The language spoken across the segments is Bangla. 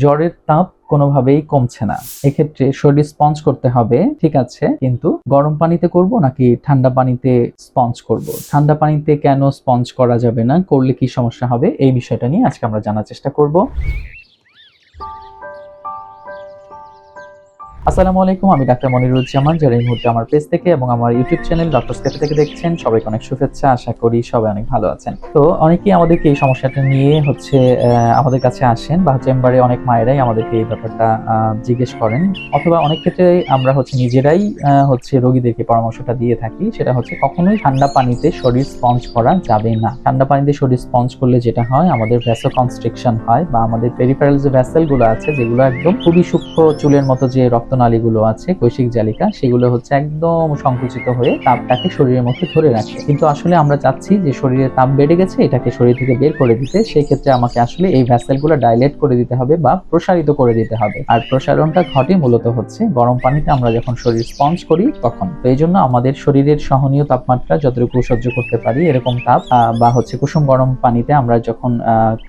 জ্বরের তাপ কোনোভাবেই কমছে না, এক্ষেত্রে শরীর স্পঞ্জ করতে হবে, ঠিক আছে, কিন্তু গরম পানিতে করব নাকি ঠান্ডা পানিতে স্পঞ্জ করব? ঠান্ডা পানিতে কেন স্পঞ্জ করা যাবে না, করলে কি সমস্যা হবে, এই বিষয়টা নিয়ে আজকে আমরা জানার চেষ্টা করব। আসসালামু আলাইকুম, আমি ডাক্তার মনিরুজ্জামান। যারা এই মুহূর্তে আমার পেজ থেকে এবং আমার ইউটিউব চ্যানেল ডক্টরস ক্যাফে থেকে দেখছেন, সবাইকে অনেক শুভেচ্ছা। আশা করি সবাই অনেক ভালো আছেন। তো অনেকেই আমাদেরকে এই সমস্যাটা নিয়ে আমাদের কাছে আসেন, বা চেম্বারে অনেক মায়েরাই আমাদেরকে এই ব্যাপারটা জিজ্ঞেস করেন, অথবা অনেক ক্ষেত্রে আমরা নিজেরাই রোগীদেরকে পরামর্শটা দিয়ে থাকি। সেটা কখনোই ঠান্ডা পানিতে শরীর স্পঞ্জ করা যাবে না। ঠান্ডা পানিতে শরীর স্পঞ্জ করলে যেটা হয়, আমাদের ভ্যাসো কনস্ট্রিকশন হয়, বা আমাদের পেরিফেরাল যে ভ্যাসেলগুলো আছে, যেগুলো একদম খুবই সূক্ষ্ম চুলের মতো যে রক্তনালীগুলো আছে, কৈশিক জালিকা, সেগুলো একদম সংকুচিত হয়ে তাপটাকে শরীরের মধ্যে ধরে রাখে। কিন্তু আসলে আমরা চাচ্ছি যে শরীরে তাপ বেড়ে গেছে, এটাকে শরীর থেকে বের করে দিতে। সেই ক্ষেত্রে আমাকে আসলে এই ভ্যাসেলগুলো ডাইলেট করে দিতে হবে বা প্রসারিত করে দিতে হবে। আর প্রসারণটা ঘটে মূলত গরম পানিতে আমরা যখন শরীর স্পঞ্জ করি তখন। তো এই জন্য আমাদের শরীরের সহনীয় তাপমাত্রা যতটুকু সহ্য করতে পারি এরকম তাপ বা কুসুম গরম পানিতে আমরা যখন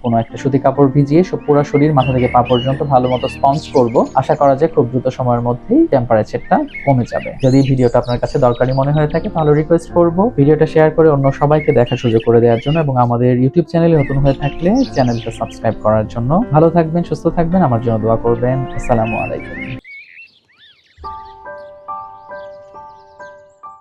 কোনো একটা সুতি কাপড় ভিজিয়ে পুরো শরীর মাথা থেকে পা পর্যন্ত ভালো মতো স্পঞ্জ করব, আশা করা যায় খুব দ্রুত সময়ের মধ্যেই টেম্পারেচারটা কমে যাবে। যদি ভিডিওটা আপনার কাছে দরকারি মনে হয়ে থাকে, তাহলে রিকোয়েস্ট করব ভিডিওটা শেয়ার করে অন্য সবাইকে দেখার সুযোগ করে দেওয়ার জন্য, এবং আমাদের ইউটিউব চ্যানেলে নতুন হয়ে থাকলে চ্যানেলটা সাবস্ক্রাইব করার জন্য। ভালো থাকবেন, সুস্থ থাকবেন, আমার জন্য দোয়া করবেন। আসসালামু আলাইকুম।